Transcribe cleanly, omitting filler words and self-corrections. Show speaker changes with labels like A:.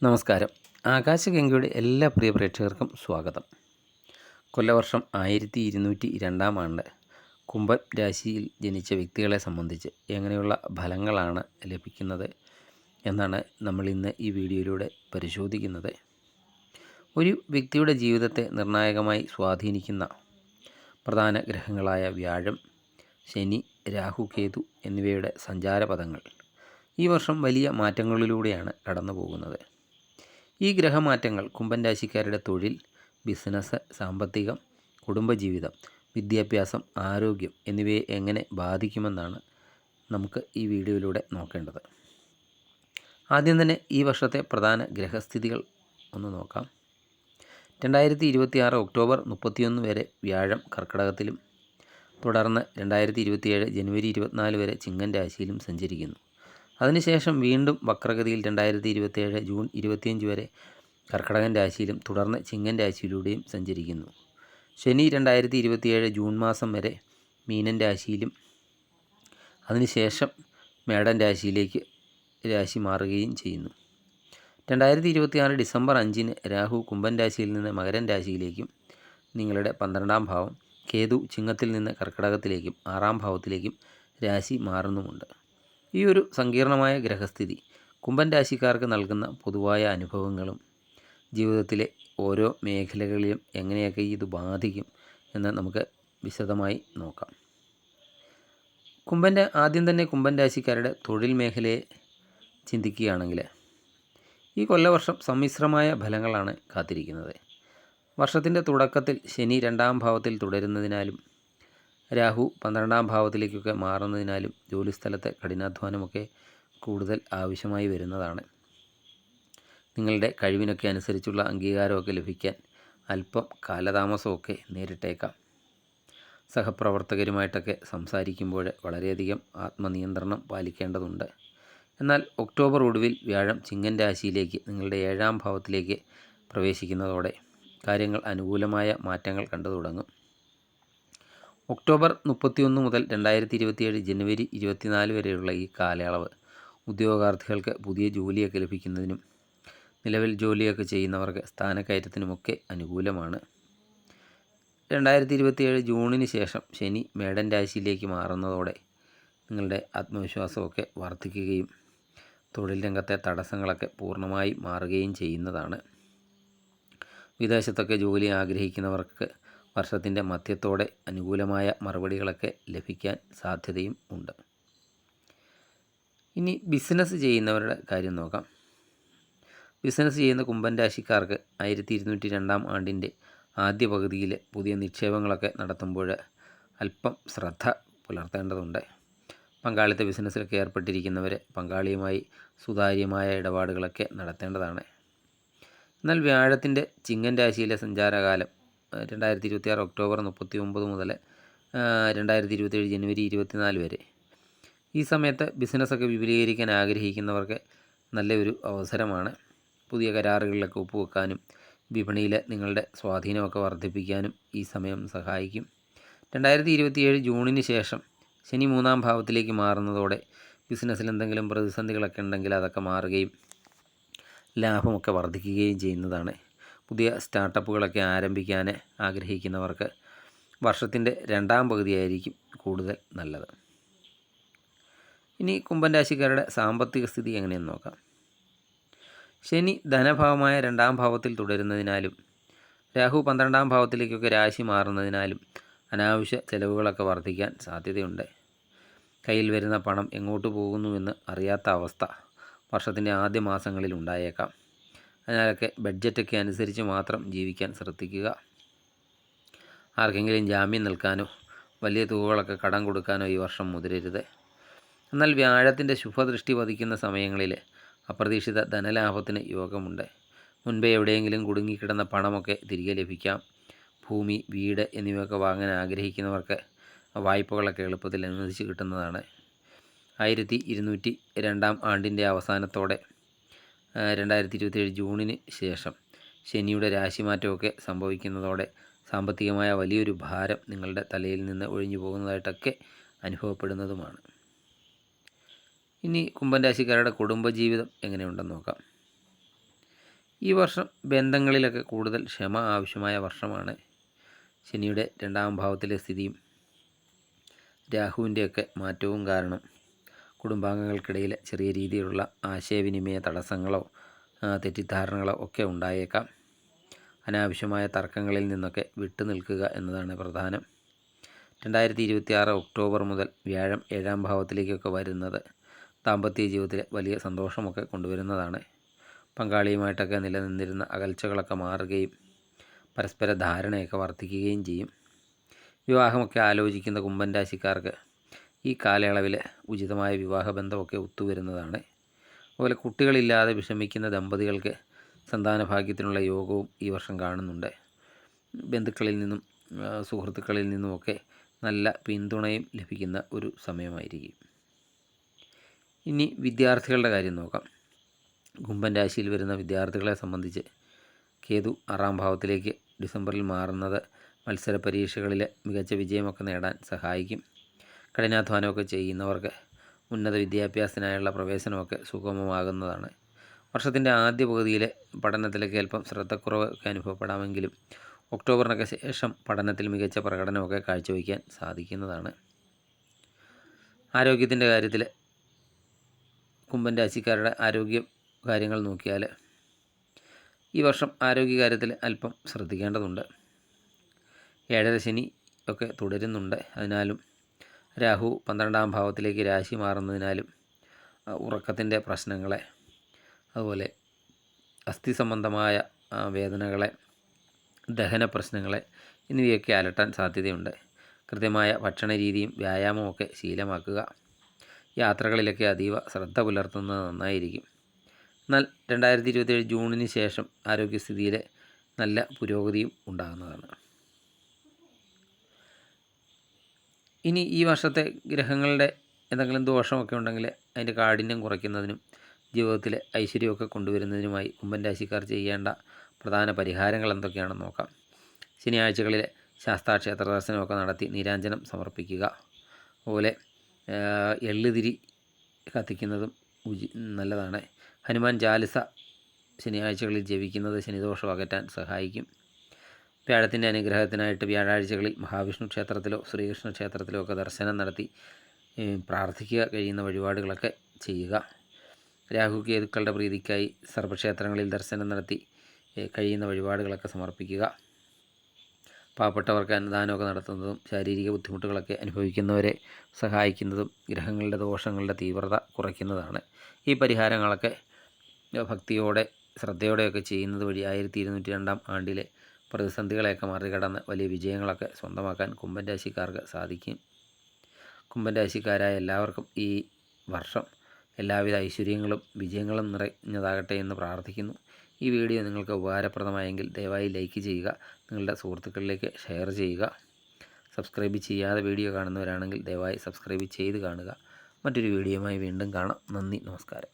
A: നമസ്കാരം. ആകാശഗംഗയുടെ എല്ലാ പ്രിയ പ്രേക്ഷകർക്കും സ്വാഗതം. കൊല്ലവർഷം 1202 ആണ്ട് കുംഭം രാശിയിൽ ജനിച്ച വ്യക്തികളെ സംബന്ധിച്ച് എങ്ങനെയുള്ള ഫലങ്ങളാണ് ലഭിക്കുന്നത് എന്നാണ് നമ്മൾ ഇന്ന് ഈ വീഡിയോയിലൂടെ പരിശോധിക്കുന്നത്. ഒരു വ്യക്തിയുടെ ജീവിതത്തെ നിർണായകമായി സ്വാധീനിക്കുന്ന പ്രധാന ഗ്രഹങ്ങളായ വ്യാഴം, ശനി, രാഹു, കേതു എന്നിവയുടെ സഞ്ചാരപഥങ്ങൾ ഈ വർഷം വലിയ മാറ്റങ്ങളിലൂടെയാണ് കടന്നു പോകുന്നത്. ഈ ഗ്രഹമാറ്റങ്ങൾ കുംഭൻ രാശിക്കാരുടെ തൊഴിൽ, ബിസിനസ്, സാമ്പത്തികം, കുടുംബജീവിതം, വിദ്യാഭ്യാസം, ആരോഗ്യം എന്നിവയെ എങ്ങനെ ബാധിക്കുമെന്നാണ് നമുക്ക് ഈ വീഡിയോയിലൂടെ നോക്കേണ്ടത്. ആദ്യം തന്നെ ഈ വർഷത്തെ പ്രധാന ഗ്രഹസ്ഥിതികൾ ഒന്ന് നോക്കാം. 2026 ഒക്ടോബർ 31 വരെ വ്യാഴം കർക്കിടകത്തിലും തുടർന്ന് 2027 ജനുവരി 24 വരെ ചിങ്ങൻ രാശിയിലും സഞ്ചരിക്കുന്നു. അതിനുശേഷം വീണ്ടും വക്രഗതിയിൽ 2027 ജൂൺ 25 വരെ കർക്കിടകൻ രാശിയിലും തുടർന്ന് ചിങ്ങൻ രാശിയിലൂടെയും സഞ്ചരിക്കുന്നു. ശനി 2027 ജൂൺ മാസം വരെ മീനൻ രാശിയിലും അതിനുശേഷം മേടൻ രാശിയിലേക്ക് രാശി മാറുകയും ചെയ്യുന്നു. 2026 ഡിസംബർ 5 രാഹു കുംഭൻ രാശിയിൽ നിന്ന് മകരൻ രാശിയിലേക്കും നിങ്ങളുടെ 12ാം ഭാവം, കേതു ചിങ്ങത്തിൽ നിന്ന് കർക്കിടകത്തിലേക്കും 6ാം ഭാവത്തിലേക്കും രാശി മാറുന്നുമുണ്ട്. ഈ ഒരു സങ്കീർണമായ ഗ്രഹസ്ഥിതി കുംഭൻ രാശിക്കാർക്ക് നൽകുന്ന പൊതുവായ അനുഭവങ്ങളും ജീവിതത്തിലെ ഓരോ മേഖലകളിലും എങ്ങനെയൊക്കെ ഇത് ബാധിക്കും എന്ന് നമുക്ക് വിശദമായി നോക്കാം. ആദ്യം തന്നെ കുംഭൻ രാശിക്കാരുടെ തൊഴിൽ മേഖലയെ ചിന്തിക്കുകയാണെങ്കിൽ ഈ കൊല്ലവർഷം സമ്മിശ്രമായ ഫലങ്ങളാണ് കാത്തിരിക്കുന്നത്. വർഷത്തിൻ്റെ തുടക്കത്തിൽ ശനി 2ാം ഭാവത്തിൽ തുടരുന്നതിനാലും രാഹു 12ാം ഭാവത്തിലേക്കൊക്കെ മാറുന്നതിനാലും ജോലിസ്ഥലത്തെ കഠിനാധ്വാനമൊക്കെ കൂടുതൽ ആവശ്യമായി വരുന്നതാണ്. നിങ്ങളുടെ കഴിവിനൊക്കെ അനുസരിച്ചുള്ള അംഗീകാരമൊക്കെ ലഭിക്കാൻ അല്പം കാലതാമസമൊക്കെ നേരിട്ടേക്കാം. സഹപ്രവർത്തകരുമായിട്ടൊക്കെ സംസാരിക്കുമ്പോൾ വളരെയധികം ആത്മനിയന്ത്രണം പാലിക്കേണ്ടതുണ്ട്. എന്നാൽ ഒക്ടോബർ ഒടുവിൽ വ്യാഴം ചിങ്ങൻ രാശിയിലേക്ക് നിങ്ങളുടെ 7ാം ഭാവത്തിലേക്ക് പ്രവേശിക്കുന്നതോടെ കാര്യങ്ങൾ അനുകൂലമായ മാറ്റങ്ങൾ കണ്ടു തുടങ്ങും. ഒക്ടോബർ 31 മുതൽ 2027 ജനുവരി 24 വരെയുള്ള ഈ കാലയളവ് ഉദ്യോഗാർത്ഥികൾക്ക് പുതിയ ജോലിയൊക്കെ ലഭിക്കുന്നതിനും നിലവിൽ ജോലിയൊക്കെ ചെയ്യുന്നവർക്ക് സ്ഥാനക്കയറ്റത്തിനുമൊക്കെ അനുകൂലമാണ്. 2027 ജൂണിന് ശേഷം ശനി മേടൻ രാശിയിലേക്ക് മാറുന്നതോടെ നിങ്ങളുടെ ആത്മവിശ്വാസമൊക്കെ വർദ്ധിക്കുകയും തൊഴിൽ രംഗത്തെ തടസ്സങ്ങളൊക്കെ പൂർണ്ണമായി മാറുകയും ചെയ്യുന്നതാണ്. വിദേശത്തൊക്കെ ജോലി ആഗ്രഹിക്കുന്നവർക്ക് വർഷത്തിൻ്റെ മധ്യത്തോടെ അനുകൂലമായ മറുപടികളൊക്കെ ലഭിക്കാൻ സാധ്യതയും ഉണ്ട്. ഇനി ബിസിനസ് ചെയ്യുന്നവരുടെ കാര്യം നോക്കാം. ബിസിനസ് ചെയ്യുന്ന കുംഭൻ രാശിക്കാർക്ക് 1202 ആണ്ടിൻ്റെ ആദ്യ പകുതിയിൽ പുതിയ നിക്ഷേപങ്ങളൊക്കെ നടത്തുമ്പോൾ അല്പം ശ്രദ്ധ പുലർത്തേണ്ടതുണ്ട്. പങ്കാളിത്ത ബിസിനസ്സിലൊക്കെ ഏർപ്പെട്ടിരിക്കുന്നവർ പങ്കാളിയുമായി സുതാര്യമായ ഇടപാടുകളൊക്കെ നടത്തേണ്ടതാണ്. എന്നാൽ വ്യാഴത്തിൻ്റെ ചിങ്ങൻ രാശിയിലെ സഞ്ചാരകാലം 2026 ഒക്ടോബർ 39 മുതൽ 2027 ജനുവരി 24 വരെ ഈ സമയത്ത് ബിസിനസ്സൊക്കെ വിപുലീകരിക്കാൻ ആഗ്രഹിക്കുന്നവർക്ക് നല്ലൊരു അവസരമാണ്. പുതിയ കരാറുകളിലൊക്കെ ഒപ്പുവെക്കാനും വിപണിയിൽ നിങ്ങളുടെ സ്വാധീനമൊക്കെ വർദ്ധിപ്പിക്കാനും ഈ സമയം സഹായിക്കും. 2027 ജൂണിന് ശേഷം ശനി 3ാം ഭാവത്തിലേക്ക് മാറുന്നതോടെ ബിസിനസ്സിൽ എന്തെങ്കിലും പ്രതിസന്ധികളൊക്കെ ഉണ്ടെങ്കിൽ അതൊക്കെ മാറുകയും ലാഭമൊക്കെ വർദ്ധിക്കുകയും ചെയ്യുന്നതാണ്. പുതിയ സ്റ്റാർട്ടപ്പുകളൊക്കെ ആരംഭിക്കാൻ ആഗ്രഹിക്കുന്നവർക്ക് വർഷത്തിൻ്റെ 2ാം പകുതിയായിരിക്കും കൂടുതൽ നല്ലത്. ഇനി കുംഭൻ രാശിക്കാരുടെ സാമ്പത്തിക സ്ഥിതി എങ്ങനെയെന്ന് നോക്കാം. ശനി ധനഭാവമായ 2ാം ഭാവത്തിൽ തുടരുന്നതിനാലും രാഹു 12ാം ഭാവത്തിലേക്കൊക്കെ രാശി മാറുന്നതിനാലും അനാവശ്യ ചെലവുകളൊക്കെ വർദ്ധിക്കാൻ സാധ്യതയുണ്ട്. കയ്യിൽ വരുന്ന പണം എങ്ങോട്ട് പോകുന്നുവെന്ന് അറിയാത്ത അവസ്ഥ വർഷത്തിൻ്റെ ആദ്യ മാസങ്ങളിൽ ഉണ്ടായേക്കാം. അതിനാലൊക്കെ ബഡ്ജറ്റൊക്കെ അനുസരിച്ച് മാത്രം ജീവിക്കാൻ ശ്രദ്ധിക്കുക. ആർക്കെങ്കിലും ജാമ്യം നിൽക്കാനോ വലിയ തുകകളൊക്കെ കടം കൊടുക്കാനോ ഈ വർഷം മുതിരരുത്. എന്നാൽ വ്യാഴത്തിൻ്റെ ശുഭദൃഷ്ടി പതിക്കുന്ന സമയങ്ങളിൽ അപ്രതീക്ഷിത ധനലാഭത്തിന് യോഗമുണ്ട്. മുൻപേ എവിടെയെങ്കിലും കുടുങ്ങിക്കിടന്ന പണമൊക്കെ തിരികെ ലഭിക്കാം. ഭൂമി, വീട് എന്നിവയൊക്കെ വാങ്ങാൻ ആഗ്രഹിക്കുന്നവർക്ക് വായ്പകളൊക്കെ എളുപ്പത്തിൽ അനുവദിച്ച് കിട്ടുന്നതാണ്. 1202 ആണ്ടിൻ്റെ അവസാനത്തോടെ 2027 ജൂണിന് ശേഷം ശനിയുടെ രാശിമാറ്റമൊക്കെ സംഭവിക്കുന്നതോടെ സാമ്പത്തികമായ വലിയൊരു ഭാരം നിങ്ങളുടെ തലയിൽ നിന്ന് ഒഴിഞ്ഞു പോകുന്നതായിട്ടൊക്കെ അനുഭവപ്പെടുന്നതുമാണ്. ഇനി കുംഭൻ രാശിക്കാരുടെ കുടുംബജീവിതം എങ്ങനെയുണ്ടെന്ന് നോക്കാം. ഈ വർഷം ബന്ധങ്ങളിലൊക്കെ കൂടുതൽ ക്ഷമ ആവശ്യമായ വർഷമാണ്. ശനിയുടെ 2ാം ഭാവത്തിലെ സ്ഥിതിയും രാഹുവിൻ്റെയൊക്കെ മാറ്റവും കാരണം കുടുംബാംഗങ്ങൾക്കിടയിൽ ചെറിയ രീതിയിലുള്ള ആശയവിനിമയ തടസ്സങ്ങളോ തെറ്റിദ്ധാരണകളോ ഒക്കെ ഉണ്ടായേക്കാം. അനാവശ്യമായ തർക്കങ്ങളിൽ നിന്നൊക്കെ വിട്ടു നിൽക്കുക എന്നതാണ് പ്രധാനം. 2026 ഒക്ടോബർ മുതൽ വ്യാഴം 7ാം ഭാവത്തിലേക്കൊക്കെ വരുന്നത് ദാമ്പത്യ ജീവിതത്തിൽ വലിയ സന്തോഷമൊക്കെ കൊണ്ടുവരുന്നതാണ്. പങ്കാളിയുമായിട്ടൊക്കെ നിലനിന്നിരുന്ന അകൽച്ചകളൊക്കെ മാറുകയും പരസ്പര ധാരണയൊക്കെ വർദ്ധിക്കുകയും ചെയ്യും. വിവാഹമൊക്കെ ആലോചിക്കുന്ന കുംഭൻ രാശിക്കാർക്ക് ഈ കാലയളവിൽ ഉചിതമായ വിവാഹബന്ധമൊക്കെ ഒത്തുവരുന്നതാണ്. അതുപോലെ കുട്ടികളില്ലാതെ വിഷമിക്കുന്ന ദമ്പതികൾക്ക് സന്താനഭാഗ്യത്തിനുള്ള യോഗവും ഈ വർഷം കാണുന്നുണ്ട്. ബന്ധുക്കളിൽ നിന്നും സുഹൃത്തുക്കളിൽ നിന്നുമൊക്കെ നല്ല പിന്തുണയും ലഭിക്കുന്ന ഒരു സമയമായിരിക്കും. ഇനി വിദ്യാർത്ഥികളുടെ കാര്യം നോക്കാം. കുംഭൻ രാശിയിൽ വരുന്ന വിദ്യാർത്ഥികളെ സംബന്ധിച്ച് കേതു 6ാം ഭാവത്തിലേക്ക് ഡിസംബറിൽ മാറുന്നത് മത്സര പരീക്ഷകളിൽ മികച്ച വിജയമൊക്കെ നേടാൻ സഹായിക്കും. കഠിനാധ്വാനമൊക്കെ ചെയ്യുന്നവർക്ക് ഉന്നത വിദ്യാഭ്യാസത്തിനായുള്ള പ്രവേശനമൊക്കെ സുഗമമാകുന്നതാണ്. വർഷത്തിൻ്റെ ആദ്യ പകുതിയിലെ പഠനത്തിലൊക്കെ അല്പം ശ്രദ്ധക്കുറവൊക്കെ അനുഭവപ്പെടാമെങ്കിലും ഒക്ടോബറിനൊക്കെ ശേഷം പഠനത്തിൽ മികച്ച പ്രകടനമൊക്കെ കാഴ്ചവയ്ക്കാൻ സാധിക്കുന്നതാണ്. ആരോഗ്യത്തിൻ്റെ കാര്യത്തിൽ കുംഭൻ രാശിക്കാരുടെ ആരോഗ്യ കാര്യങ്ങൾ നോക്കിയാൽ ഈ വർഷം ആരോഗ്യകാര്യത്തിൽ അല്പം ശ്രദ്ധിക്കേണ്ടതുണ്ട്. 7ാം ശനി ഒക്കെ തുടരുന്നുണ്ട്. അതിനാലും രാഹു 12ാം ഭാവത്തിലേക്ക് രാശി മാറുന്നതിനാലും ഉറക്കത്തിൻ്റെ പ്രശ്നങ്ങളെ, അതുപോലെ അസ്ഥി സംബന്ധമായ വേദനകളെ, ദഹന പ്രശ്നങ്ങളെ എന്നിവയൊക്കെ അലട്ടാൻ സാധ്യതയുണ്ട്. കൃത്യമായ ഭക്ഷണ രീതിയും വ്യായാമമൊക്കെ ശീലമാക്കുക. യാത്രകളിലൊക്കെ അതീവ ശ്രദ്ധ പുലർത്തുന്നത് നന്നായിരിക്കും. എന്നാൽ 2027 ജൂണിന് ശേഷം ആരോഗ്യസ്ഥിതിയിൽ നല്ല പുരോഗതിയും ഉണ്ടാകുന്നതാണ്. ഇനി ഈ വർഷത്തെ ഗ്രഹങ്ങളുടെ എന്തെങ്കിലും ദോഷമൊക്കെ ഉണ്ടെങ്കിൽ അതിൻ്റെ കാഠിന്യം കുറയ്ക്കുന്നതിനും ജീവിതത്തിൽ ഐശ്വര്യമൊക്കെ കൊണ്ടുവരുന്നതിനുമായി കുംഭൻ രാശിക്കാർ ചെയ്യേണ്ട പ്രധാന പരിഹാരങ്ങൾ എന്തൊക്കെയാണെന്ന് നോക്കാം. ശനിയാഴ്ചകളിൽ ശാസ്താക്ഷേത്ര ദർശനമൊക്കെ നടത്തി നീരാഞ്ജനം സമർപ്പിക്കുക. അതുപോലെ എള്ളുതിരി കത്തിക്കുന്നതും നല്ലതാണ്. ഹനുമാൻ ചാലിസ ശനിയാഴ്ചകളിൽ ജപിക്കുന്നത് ശനിദോഷം അകറ്റാൻ സഹായിക്കും. വ്യാഴത്തിൻ്റെ അനുഗ്രഹത്തിനായിട്ട് വ്യാഴാഴ്ചകളിൽ മഹാവിഷ്ണു ക്ഷേത്രത്തിലോ ശ്രീകൃഷ്ണ ക്ഷേത്രത്തിലോ ഒക്കെ ദർശനം നടത്തി പ്രാർത്ഥിക്കുക, കഴിയുന്ന വഴിപാടുകളൊക്കെ ചെയ്യുക. രാഹു കേതുക്കളുടെ പ്രീതിക്കായി സർവ്വക്ഷേത്രങ്ങളിൽ ദർശനം നടത്തി കഴിയുന്ന വഴിപാടുകളൊക്കെ സമർപ്പിക്കുക. പാവപ്പെട്ടവർക്ക് അന്നദാനമൊക്കെ നടത്തുന്നതും ശാരീരിക ബുദ്ധിമുട്ടുകളൊക്കെ അനുഭവിക്കുന്നവരെ സഹായിക്കുന്നതും ഗ്രഹങ്ങളുടെ ദോഷങ്ങളുടെ തീവ്രത കുറയ്ക്കുന്നതാണ്. ഈ പരിഹാരങ്ങളൊക്കെ ഭക്തിയോടെ ശ്രദ്ധയോടെയൊക്കെ ചെയ്യുന്നത് വഴി 1202 ആണ്ടിലെ പ്രതിസന്ധികളെയൊക്കെ മറികടന്ന് വലിയ വിജയങ്ങളൊക്കെ സ്വന്തമാക്കാൻ കുംഭൻ രാശിക്കാർക്ക് സാധിക്കും. കുംഭൻ രാശിക്കാരായ എല്ലാവർക്കും ഈ വർഷം എല്ലാവിധ ഐശ്വര്യങ്ങളും വിജയങ്ങളും നിറഞ്ഞതാകട്ടെ എന്ന് പ്രാർത്ഥിക്കുന്നു. ഈ വീഡിയോ നിങ്ങൾക്ക് ഉപകാരപ്രദമായെങ്കിൽ ദയവായി ലൈക്ക് ചെയ്യുക, നിങ്ങളുടെ സുഹൃത്തുക്കളിലേക്ക് ഷെയർ ചെയ്യുക. സബ്സ്ക്രൈബ് ചെയ്യാതെ വീഡിയോ കാണുന്നവരാണെങ്കിൽ ദയവായി സബ്സ്ക്രൈബ് ചെയ്ത് കാണുക. മറ്റൊരു വീഡിയോയുമായി വീണ്ടും കാണാം. നന്ദി, നമസ്കാരം.